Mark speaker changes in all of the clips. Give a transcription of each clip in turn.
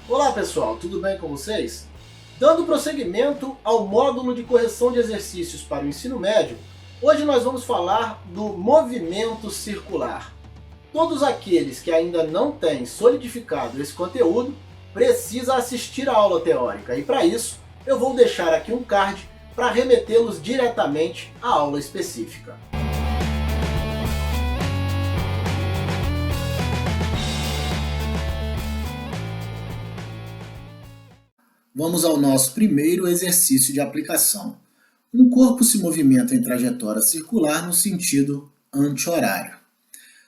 Speaker 1: Olá pessoal, tudo bem com vocês? Dando prosseguimento ao módulo de correção de exercícios para o ensino médio, hoje nós vamos falar do movimento circular. Todos aqueles que ainda não têm solidificado esse conteúdo precisam assistir a aula teórica e para isso eu vou deixar aqui um card para remetê-los diretamente à aula específica. Vamos ao nosso primeiro exercício de aplicação. Um corpo se movimenta em trajetória circular no sentido anti-horário.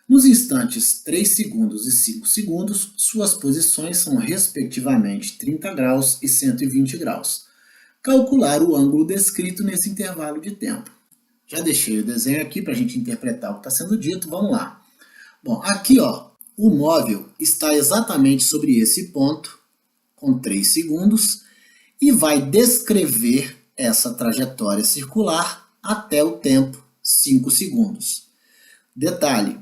Speaker 1: Nos instantes 3 segundos e 5 segundos, suas posições são respectivamente 30 graus e 120 graus. Calcular o ângulo descrito nesse intervalo de tempo. Já deixei o desenho aqui para a gente interpretar o que está sendo dito, vamos lá. Bom, aqui o móvel está exatamente sobre esse ponto, com 3 segundos, e vai descrever essa trajetória circular até o tempo 5 segundos. Detalhe,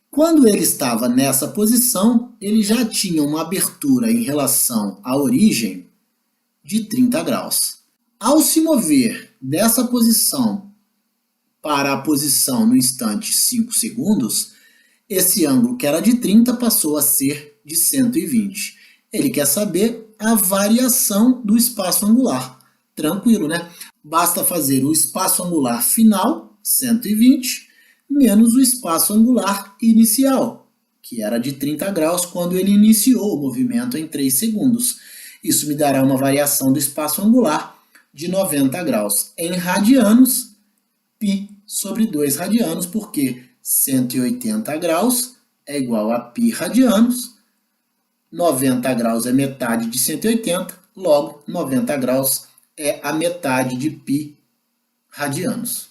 Speaker 1: quando ele estava nessa posição, ele já tinha uma abertura em relação à origem de 30 graus. Ao se mover dessa posição para a posição no instante 5 segundos, esse ângulo que era de 30 passou a ser de 120. Ele quer saber a variação do espaço angular. Tranquilo, né? Basta fazer o espaço angular final, 120, menos o espaço angular inicial, que era de 30 graus quando ele iniciou o movimento em 3 segundos. Isso me dará uma variação do espaço angular de 90 graus. Em radianos, π sobre 2 radianos, porque 180 graus é igual a π radianos. 90 graus é metade de 180, logo 90 graus é a metade de π radianos.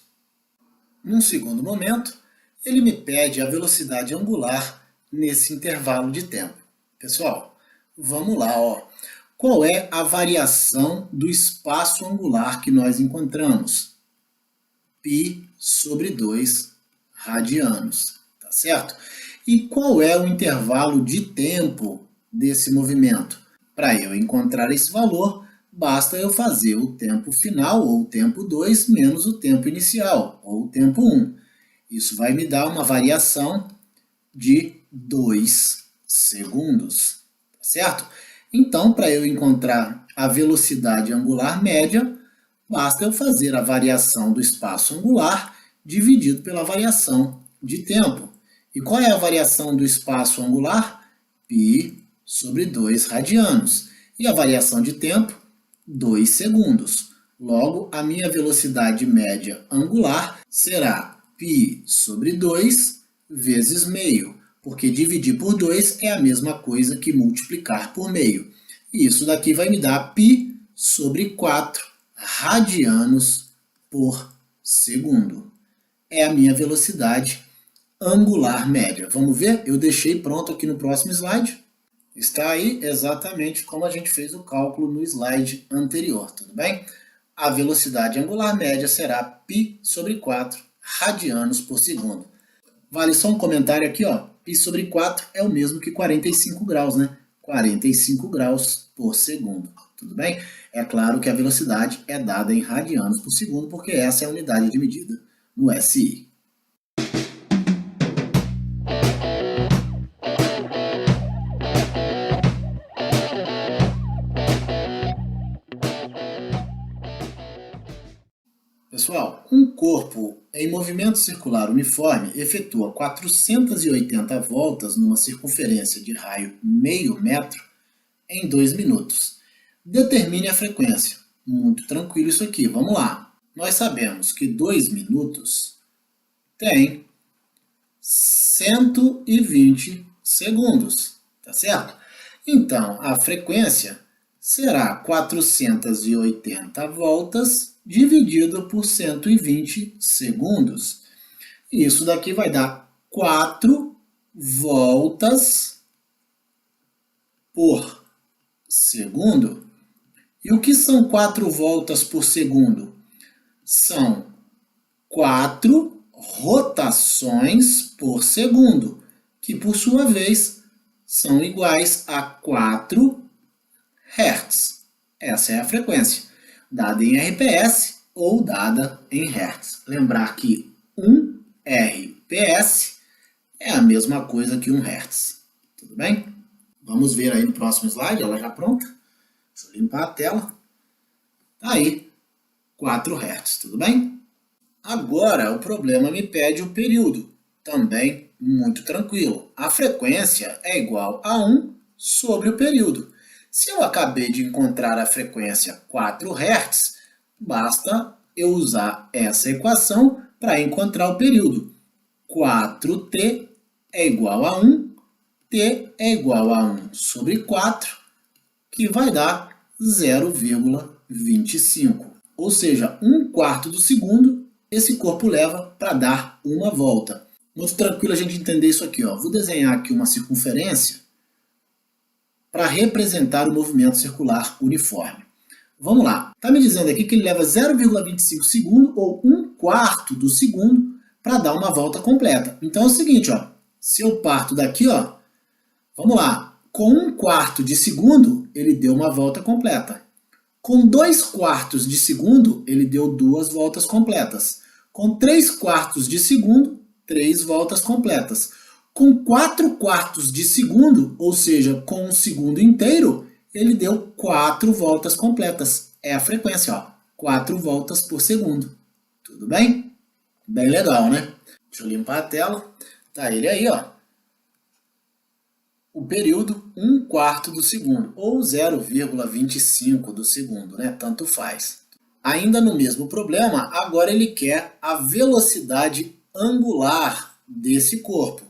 Speaker 1: Num segundo momento, ele me pede a velocidade angular nesse intervalo de tempo. Pessoal, vamos lá. Qual é a variação do espaço angular que nós encontramos? π sobre 2 radianos, tá certo? E qual é o intervalo de tempo desse movimento? Para eu encontrar esse valor, basta eu fazer o tempo final, ou o tempo 2, menos o tempo inicial, ou o tempo 1. Isso vai me dar uma variação de 2 segundos, tá certo? Então, para eu encontrar a velocidade angular média, basta eu fazer a variação do espaço angular dividido pela variação de tempo. E qual é a variação do espaço angular? π sobre 2 radianos. E a variação de tempo? 2 segundos. Logo, a minha velocidade média angular será π sobre 2 vezes meio, porque dividir por 2 é a mesma coisa que multiplicar por meio. E isso daqui vai me dar π sobre 4 radianos por segundo. É a minha velocidade angular média. Vamos ver? Eu deixei pronto aqui no próximo slide. Está aí exatamente como a gente fez o cálculo no slide anterior, tudo bem? A velocidade angular média será π sobre 4 radianos por segundo. Vale só um comentário aqui, π sobre 4 é o mesmo que 45 graus, né? 45 graus por segundo, tudo bem? É claro que a velocidade é dada em radianos por segundo, porque essa é a unidade de medida no SI. Pessoal, um corpo em movimento circular uniforme efetua 480 voltas numa circunferência de raio meio metro em 2 minutos. Determine a frequência. Muito tranquilo isso aqui, vamos lá. Nós sabemos que 2 minutos tem 120 segundos, tá certo? Então, a frequência será 480 voltas dividido por 120 segundos. Isso daqui vai dar 4 voltas por segundo. E o que são 4 voltas por segundo? São 4 rotações por segundo, que por sua vez são iguais a 4 Essa é a frequência, dada em RPS ou dada em Hertz. Lembrar que 1 RPS é a mesma coisa que 1 Hertz. Tudo bem? Vamos ver aí no próximo slide, ela já pronta. Deixa eu limpar a tela. Tá aí, 4 Hz, tudo bem? Agora o problema me pede o período. Também muito tranquilo. A frequência é igual a 1 sobre o período. Se eu acabei de encontrar a frequência 4 Hz, basta eu usar essa equação para encontrar o período. 4t é igual a 1, t é igual a 1 sobre 4, que vai dar 0,25. Ou seja, 1/4 do segundo esse corpo leva para dar uma volta. Muito tranquilo a gente entender isso aqui. Ó. Vou desenhar aqui uma circunferência para representar o movimento circular uniforme. Vamos lá. Está me dizendo aqui que ele leva 0,25 segundo ou 1/4 do segundo para dar uma volta completa. Então é o seguinte, ó, se eu parto daqui, ó, vamos lá, com 1/4 de segundo ele deu uma volta completa. Com 2/4 de segundo ele deu 2 voltas completas. Com 3/4 de segundo, 3 voltas completas. Com 4/4 de segundo, ou seja, com um segundo inteiro, ele deu 4 voltas completas. É a frequência, ó, 4 voltas por segundo. Tudo bem? Bem legal, né? Deixa eu limpar a tela. Tá ele aí, ó. O período 1/4 do segundo, ou 0,25 do segundo, né? Tanto faz. Ainda no mesmo problema, agora ele quer a velocidade angular desse corpo.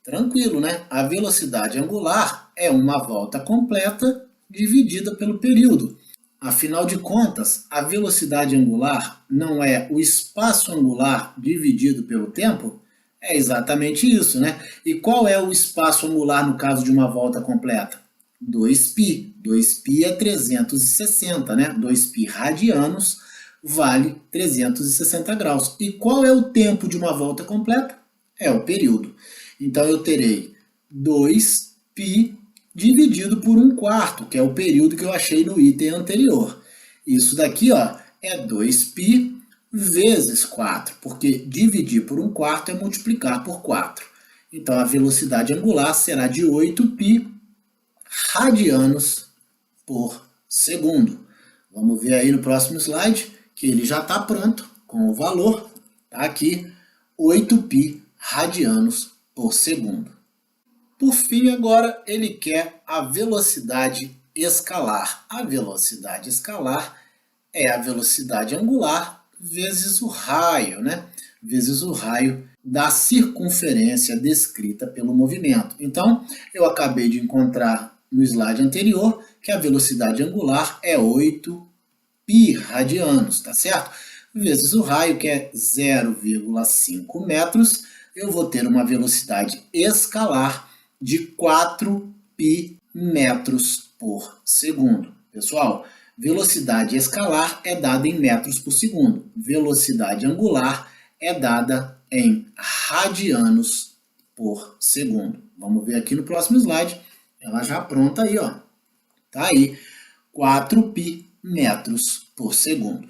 Speaker 1: Tranquilo, né? A velocidade angular é uma volta completa dividida pelo período. Afinal de contas, a velocidade angular não é o espaço angular dividido pelo tempo? É exatamente isso, né? E qual é o espaço angular no caso de uma volta completa? 2π. 2π é 360, né? 2π radianos vale 360 graus. E qual é o tempo de uma volta completa? É o período. Então eu terei 2π dividido por 1/4, que é o período que eu achei no item anterior. Isso daqui, ó, é 2π vezes 4, porque dividir por 1/4 é multiplicar por 4. Então a velocidade angular será de 8π radianos por segundo. Vamos ver aí no próximo slide, que ele já está pronto com o valor. Está aqui, 8π radianos por segundo. Por fim, agora ele quer a velocidade escalar. A velocidade escalar é a velocidade angular vezes o raio, né? Vezes o raio da circunferência descrita pelo movimento. Então, eu acabei de encontrar no slide anterior que a velocidade angular é 8π radianos, tá certo? Vezes o raio, que é 0,5 metros, eu vou ter uma velocidade escalar de 4π metros por segundo. Pessoal, velocidade escalar é dada em metros por segundo. Velocidade angular é dada em radianos por segundo. Vamos ver aqui no próximo slide. Ela já pronta aí, ó. Tá aí, 4π metros por segundo.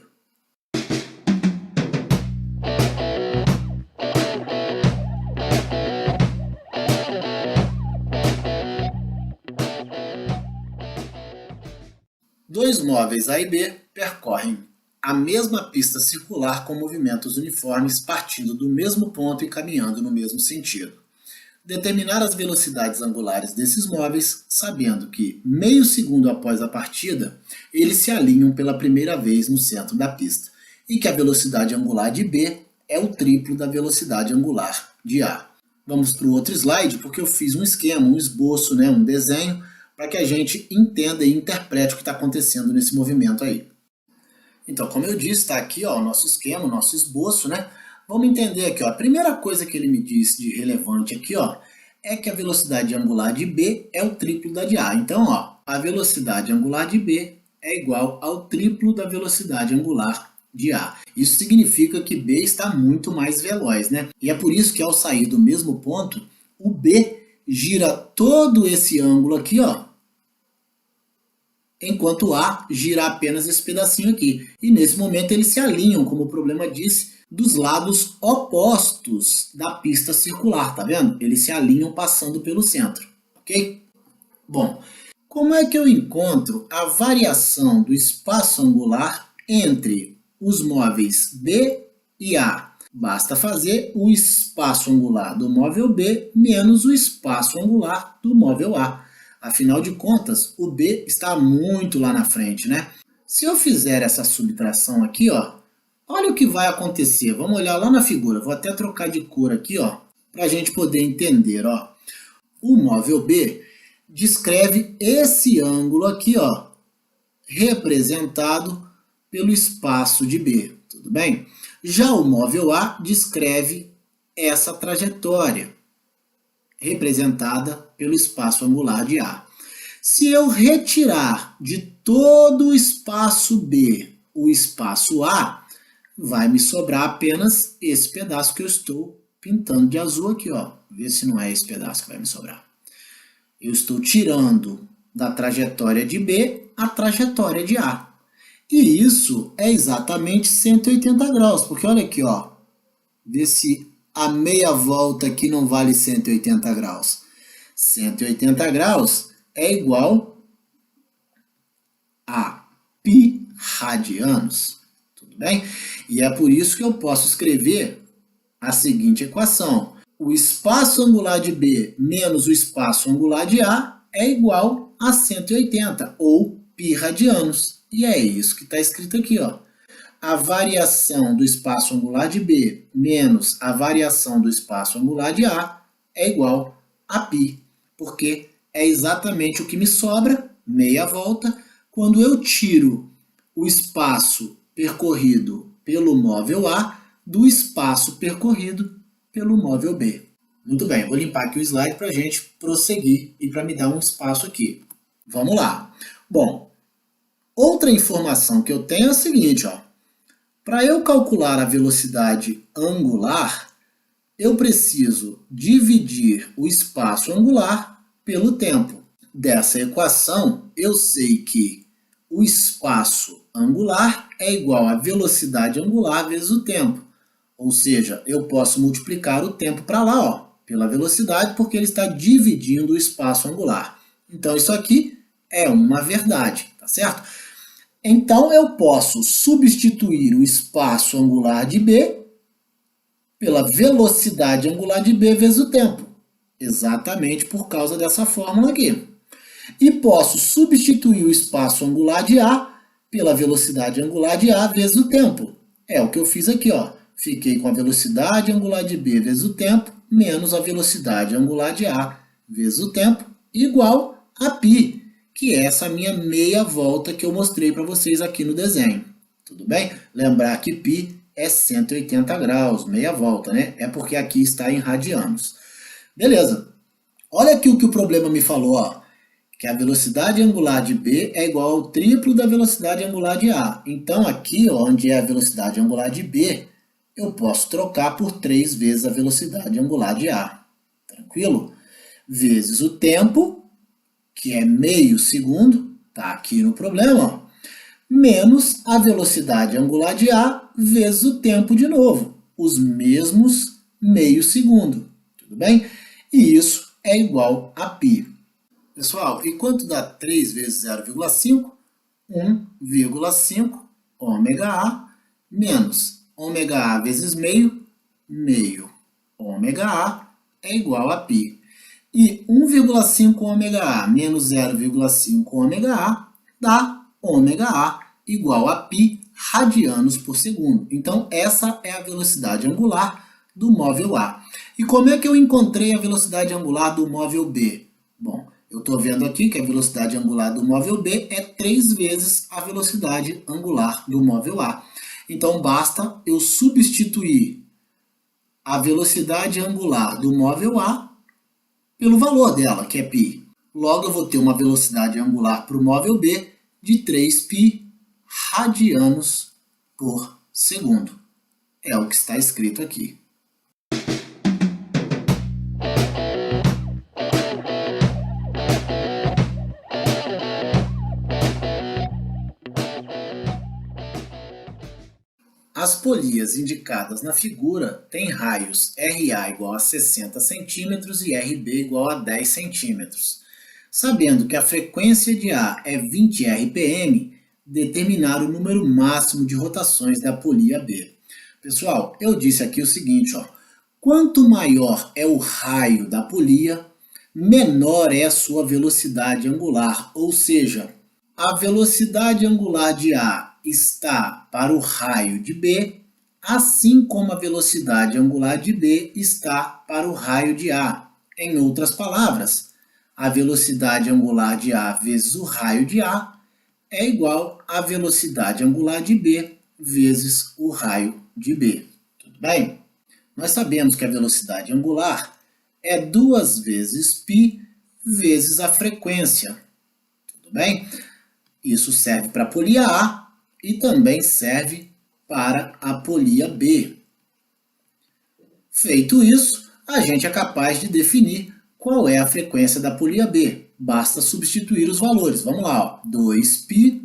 Speaker 1: Dois móveis A e B percorrem a mesma pista circular com movimentos uniformes partindo do mesmo ponto e caminhando no mesmo sentido. Determinar as velocidades angulares desses móveis, sabendo que, meio segundo após a partida, eles se alinham pela primeira vez no centro da pista, e que a velocidade angular de B é o triplo da velocidade angular de A. Vamos para o outro slide, porque eu fiz um esquema, um esboço, né, um desenho, para que a gente entenda e interprete o que está acontecendo nesse movimento aí. Então, como eu disse, está aqui ó, o nosso esquema, o nosso esboço, né? Vamos entender aqui, ó, a primeira coisa que ele me disse de relevante aqui, ó, é que a velocidade angular de B é o triplo da de A. Então, ó, a velocidade angular de B é igual ao triplo da velocidade angular de A. Isso significa que B está muito mais veloz, né? E é por isso que ao sair do mesmo ponto, o B gira todo esse ângulo aqui, ó, enquanto A gira apenas esse pedacinho aqui. E nesse momento eles se alinham, como o problema disse, dos lados opostos da pista circular, tá vendo? Eles se alinham passando pelo centro, ok? Bom, como é que eu encontro a variação do espaço angular entre os móveis B e A? Basta fazer o espaço angular do móvel B menos o espaço angular do móvel A. Afinal de contas, o B está muito lá na frente, né? Se eu fizer essa subtração aqui, ó, olha o que vai acontecer. Vamos olhar lá na figura. Vou até trocar de cor aqui, ó, para a gente poder entender, ó. O móvel B descreve esse ângulo aqui, ó, representado pelo espaço de B, tudo bem? Já o móvel A descreve essa trajetória, representada pelo espaço angular de A. Se eu retirar de todo o espaço B o espaço A, vai me sobrar apenas esse pedaço que eu estou pintando de azul aqui, ó. Vê se não é esse pedaço que vai me sobrar. Eu estou tirando da trajetória de B a trajetória de A. E isso é exatamente 180 graus, porque olha aqui, ó. Vê se a meia volta aqui não vale 180 graus. 180 graus é igual a π radianos, tudo bem? E é por isso que eu posso escrever a seguinte equação. O espaço angular de B menos o espaço angular de A é igual a 180, ou π radianos. E é isso que está escrito aqui, ó. A variação do espaço angular de B menos a variação do espaço angular de A é igual a π, porque é exatamente o que me sobra, meia volta, quando eu tiro o espaço percorrido pelo móvel A do espaço percorrido pelo móvel B. Muito bem, vou limpar aqui o slide para a gente prosseguir e para me dar um espaço aqui. Vamos lá. Bom, outra informação que eu tenho é a seguinte, ó. Para eu calcular a velocidade angular, eu preciso dividir o espaço angular pelo tempo. Dessa equação, eu sei que o espaço angular é igual à velocidade angular vezes o tempo. Ou seja, eu posso multiplicar o tempo para lá, ó, pela velocidade, porque ele está dividindo o espaço angular. Então, isso aqui é uma verdade, tá certo? Então, eu posso substituir o espaço angular de B pela velocidade angular de B vezes o tempo. Exatamente por causa dessa fórmula aqui. E posso substituir o espaço angular de A pela velocidade angular de A vezes o tempo. É o que eu fiz aqui, ó. Fiquei com a velocidade angular de B vezes o tempo, menos a velocidade angular de A vezes o tempo, igual a π, que é essa minha meia volta que eu mostrei para vocês aqui no desenho. Tudo bem? Lembrar que π é 180 graus, meia volta, né? É porque aqui está em radianos. Beleza. Olha aqui o que o problema me falou, ó. Que a velocidade angular de B é igual ao triplo da velocidade angular de A. Então, aqui, ó, onde é a velocidade angular de B, eu posso trocar por 3 vezes a velocidade angular de A. Tranquilo? Vezes o tempo, que é meio segundo, tá aqui no problema, ó, menos a velocidade angular de A vezes o tempo de novo, os mesmos meio segundo, tudo bem? E isso é igual a π. Pessoal, e quanto dá 3 vezes 0,5? 1,5 ômega A menos ômega A vezes meio, meio ômega A é igual a π. E 1,5 ômega A menos 0,5 ômega A dá ômega A igual a π radianos por segundo. Então, essa é a velocidade angular do móvel A. E como é que eu encontrei a velocidade angular do móvel B? Bom, eu estou vendo aqui que a velocidade angular do móvel B é 3 vezes a velocidade angular do móvel A. Então, basta eu substituir a velocidade angular do móvel A pelo valor dela, que é π. Logo, eu vou ter uma velocidade angular para o móvel B de 3π radianos por segundo. É o que está escrito aqui. As polias indicadas na figura têm raios RA igual a 60 centímetros e RB igual a 10 centímetros. Sabendo que a frequência de A é 20 RPM, determinar o número máximo de rotações da polia B. Pessoal, eu disse aqui o seguinte, ó, quanto maior é o raio da polia, menor é a sua velocidade angular, ou seja, a velocidade angular de A está para o raio de B, assim como a velocidade angular de B está para o raio de A. Em outras palavras, a velocidade angular de A vezes o raio de A é igual à velocidade angular de B vezes o raio de B. Tudo bem? Nós sabemos que a velocidade angular é 2 vezes π vezes a frequência. Tudo bem? Isso serve para a polia A e também serve para a polia B. Feito isso, a gente é capaz de definir qual é a frequência da polia B. Basta substituir os valores. Vamos lá, ó. 2π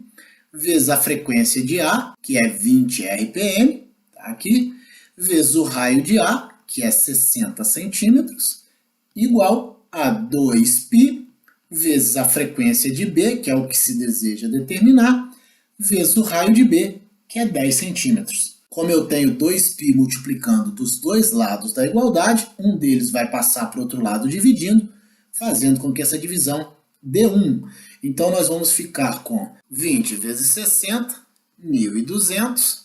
Speaker 1: vezes a frequência de A, que é 20 RPM, tá aqui, vezes o raio de A, que é 60 centímetros, igual a 2π vezes a frequência de B, que é o que se deseja determinar, vezes o raio de B, que é 10 centímetros. Como eu tenho 2π multiplicando dos dois lados da igualdade, um deles vai passar para o outro lado dividindo, fazendo com que essa divisão dê 1. Então, nós vamos ficar com 20 vezes 60, 1.200,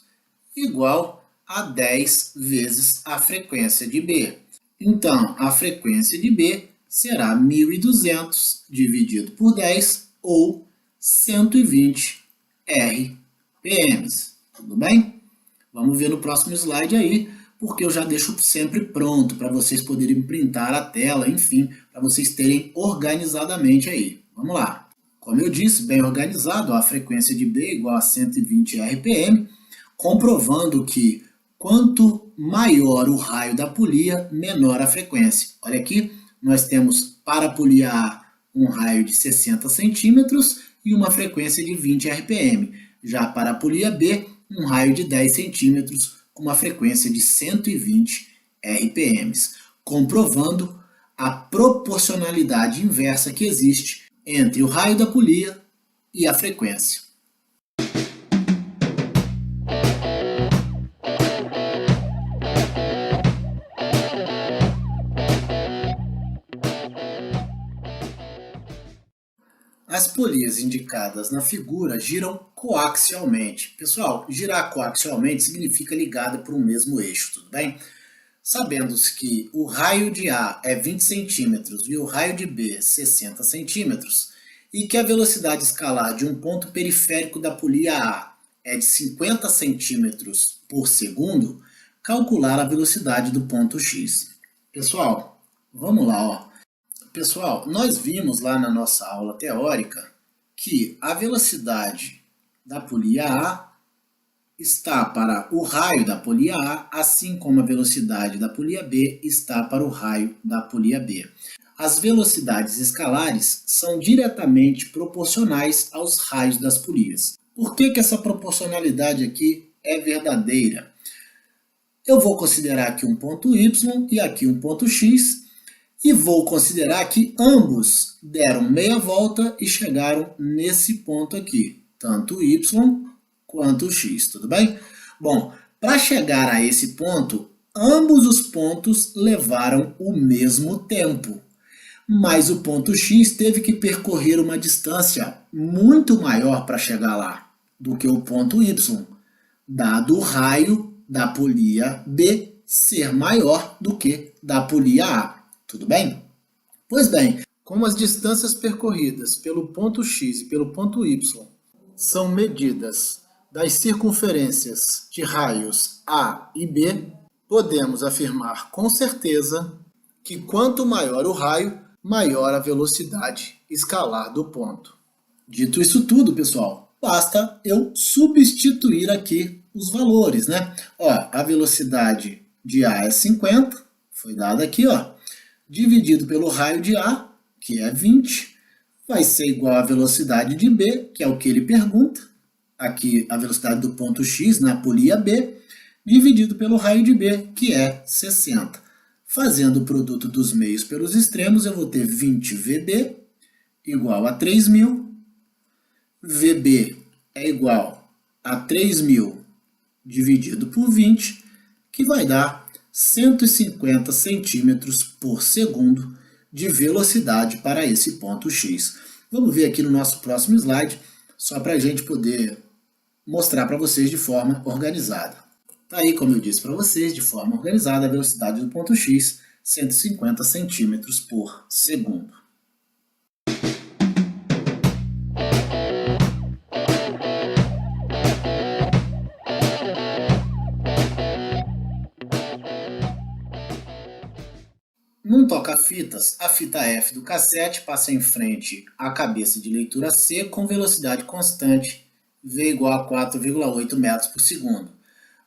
Speaker 1: igual a 10 vezes a frequência de B. Então, a frequência de B será 1.200 dividido por 10, ou 120 RPMs. Tudo bem? Vamos ver no próximo slide aí, porque eu já deixo sempre pronto para vocês poderem printar a tela, enfim, para vocês terem organizadamente aí. Vamos lá. Como eu disse, bem organizado, a frequência de B igual a 120 RPM, comprovando que quanto maior o raio da polia, menor a frequência. Olha aqui, nós temos para a polia A um raio de 60 centímetros e uma frequência de 20 RPM. Já para a polia B, um raio de 10 centímetros com uma frequência de 120 RPMs, comprovando a proporcionalidade inversa que existe entre o raio da polia e a frequência. As polias indicadas na figura giram coaxialmente. Pessoal, girar coaxialmente significa ligada por um mesmo eixo, tudo bem? Sabendo que o raio de A é 20 centímetros e o raio de B 60 centímetros, e que a velocidade escalar de um ponto periférico da polia A é de 50 centímetros por segundo, calcular a velocidade do ponto X. Pessoal, vamos lá, ó. Pessoal, nós vimos lá na nossa aula teórica que a velocidade da polia A está para o raio da polia A, assim como a velocidade da polia B está para o raio da polia B. As velocidades escalares são diretamente proporcionais aos raios das polias. Por que essa proporcionalidade aqui é verdadeira? Eu vou considerar aqui um ponto Y e aqui um ponto X, e vou considerar que ambos deram meia volta e chegaram nesse ponto aqui, tanto o Y quanto o X, tudo bem? Bom, para chegar a esse ponto, ambos os pontos levaram o mesmo tempo, mas o ponto X teve que percorrer uma distância muito maior para chegar lá do que o ponto Y, dado o raio da polia B ser maior do que da polia A. Tudo bem? Pois bem, como as distâncias percorridas pelo ponto X e pelo ponto Y são medidas das circunferências de raios A e B, podemos afirmar com certeza que quanto maior o raio, maior a velocidade escalar do ponto. Dito isso tudo, pessoal, basta eu substituir aqui os valores, né? Ó, a velocidade de A é 50, foi dada aqui, ó, dividido pelo raio de A, que é 20, vai ser igual à velocidade de B, que é o que ele pergunta, aqui a velocidade do ponto X na polia B, dividido pelo raio de B, que é 60. Fazendo o produto dos meios pelos extremos, eu vou ter 20 VB igual a 3.000. VB é igual a 3.000 dividido por 20, que vai dar 150 centímetros por segundo de velocidade para esse ponto X. Vamos ver aqui no nosso próximo slide, só para a gente poder mostrar para vocês de forma organizada. Tá aí, como eu disse para vocês, de forma organizada, a velocidade do ponto X, 150 centímetros por segundo. Num toca-fitas, a fita F do cassete passa em frente à cabeça de leitura C com velocidade constante, V igual a 4,8 metros por segundo.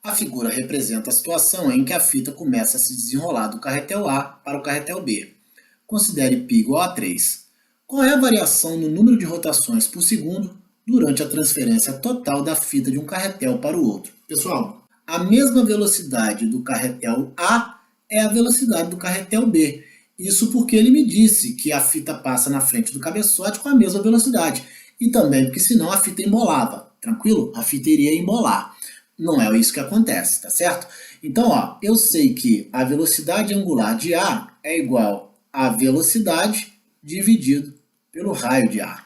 Speaker 1: A figura representa a situação em que a fita começa a se desenrolar do carretel A para o carretel B. Considere π igual a 3. Qual é a variação no número de rotações por segundo durante a transferência total da fita de um carretel para o outro? Pessoal, a mesma velocidade do carretel A é a velocidade do carretel B. Isso porque ele me disse que a fita passa na frente do cabeçote com a mesma velocidade. E também porque senão a fita embolava. Tranquilo? A fita iria embolar. Não é isso que acontece, tá certo? Então, ó, eu sei que a velocidade angular de A é igual à velocidade dividido pelo raio de A.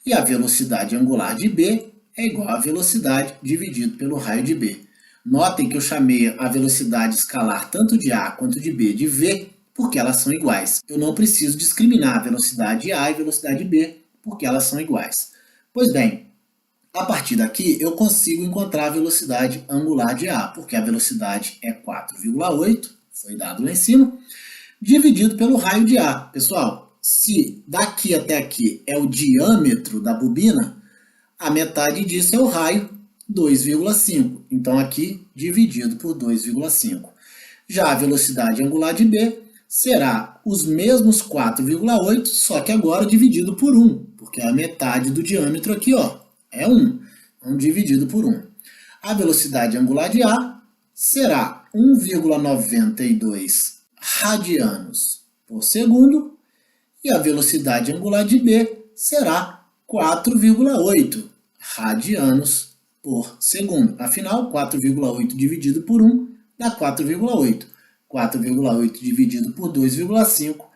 Speaker 1: E a velocidade angular de B é igual à velocidade dividido pelo raio de B. Notem que eu chamei a velocidade escalar tanto de A quanto de B de V, porque elas são iguais. Eu não preciso discriminar a velocidade A e a velocidade B, porque elas são iguais. Pois bem, a partir daqui eu consigo encontrar a velocidade angular de A, porque a velocidade é 4,8, foi dado lá em cima, dividido pelo raio de A. Pessoal, se daqui até aqui é o diâmetro da bobina, a metade disso é o raio, 2,5. Então aqui dividido por 2,5. Já a velocidade angular de B será os mesmos 4,8, só que agora dividido por 1, porque a metade do diâmetro aqui, ó, é 1. Então dividido por 1. A velocidade angular de A será 1,92 radianos por segundo e a velocidade angular de B será 4,8 radianos por segundo. Afinal, 4,8 dividido por 1 dá 4,8. 4,8 dividido por 2,5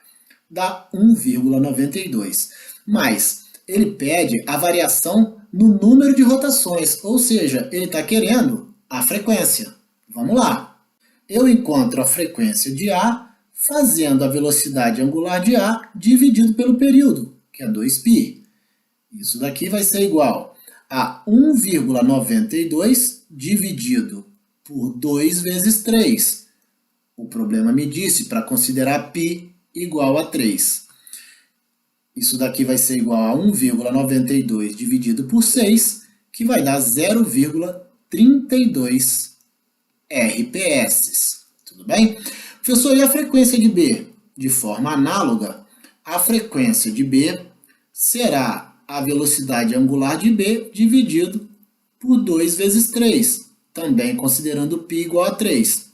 Speaker 1: dá 1,92. Mas ele pede a variação no número de rotações, ou seja, ele está querendo a frequência. Vamos lá. Eu encontro a frequência de A fazendo a velocidade angular de A dividido pelo período, que é 2π. Isso daqui vai ser igual a 1,92 dividido por 2 vezes 3. O problema me disse para considerar π igual a 3. Isso daqui vai ser igual a 1,92 dividido por 6, que vai dar 0,32 RPS. Tudo bem? Professor, e a frequência de B? De forma análoga, a frequência de B será a velocidade angular de B dividido por 2 vezes 3, também considerando π igual a 3.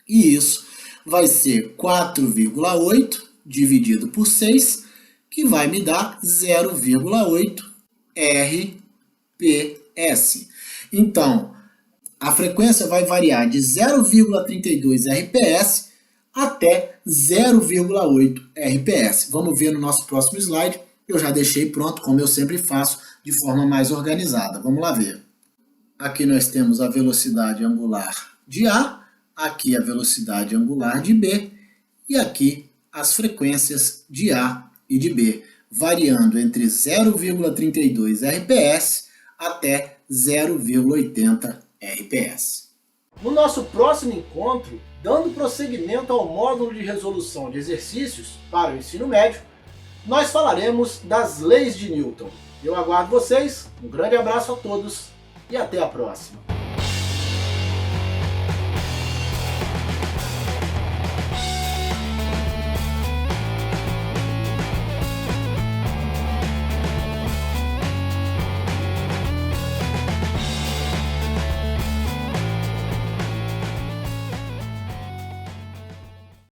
Speaker 1: E isso vai ser 4,8 dividido por 6, que vai me dar 0,8 RPS. Então, a frequência vai variar de 0,32 RPS até 0,8 RPS. Vamos ver no nosso próximo slide. Eu já deixei pronto, como eu sempre faço, de forma mais organizada. Vamos lá ver. Aqui nós temos a velocidade angular de A, aqui a velocidade angular de B, e aqui as frequências de A e de B, variando entre 0,32 RPS até 0,80 RPS. No nosso próximo encontro, dando prosseguimento ao módulo de resolução de exercícios para o ensino médio, nós falaremos das leis de Newton. Eu aguardo vocês, um grande abraço a todos e até a próxima.